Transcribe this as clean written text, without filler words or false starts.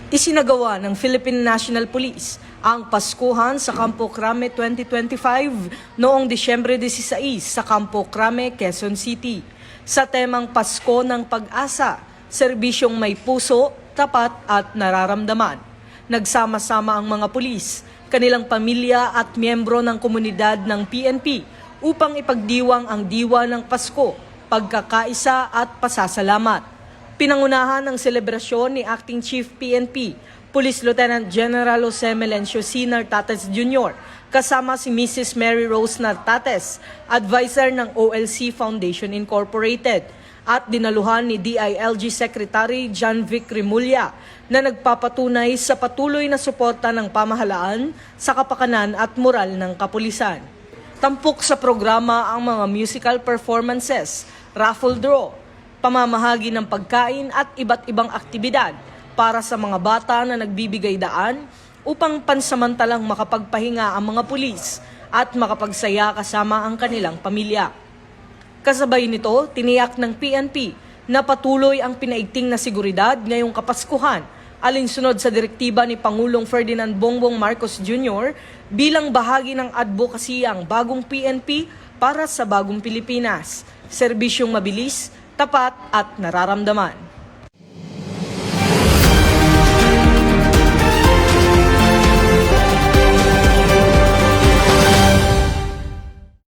Isinagawa ng Philippine National Police ang Paskuhan sa Campo Crame 2025 noong Disyembre 16 sa Campo Crame, Quezon City. Sa temang Pasko ng Pag-asa, serbisyong may puso, tapat at nararamdaman. Nagsama-sama ang mga pulis, kanilang pamilya at miyembro ng komunidad ng PNP upang ipagdiwang ang diwa ng Pasko, pagkakaisa at pasasalamat. Pinangunahan ng selebrasyon ni Acting Chief PNP, Police Lieutenant General Jose Melencio C. Nartates Jr., kasama si Mrs. Mary Rose Nartates, advisor ng OLC Foundation Incorporated, at dinaluhan ni DILG Secretary John Vic Rimulya na nagpapatunay sa patuloy na suporta ng pamahalaan sa kapakanan at moral ng kapulisan. Tampok sa programa ang mga musical performances, raffle draw, pamamahagi ng pagkain at iba't ibang aktibidad para sa mga bata na nagbibigay daan upang pansamantalang makapagpahinga ang mga pulis at makapagsaya kasama ang kanilang pamilya. Kasabay nito, tiniyak ng PNP na patuloy ang pinaigting na seguridad ngayong Kapaskuhan alinsunod sa direktiba ni Pangulong Ferdinand Bongbong Marcos Jr. bilang bahagi ng advocacyang bagong PNP para sa bagong Pilipinas, serbisyong mabilis, tapat at nararamdaman.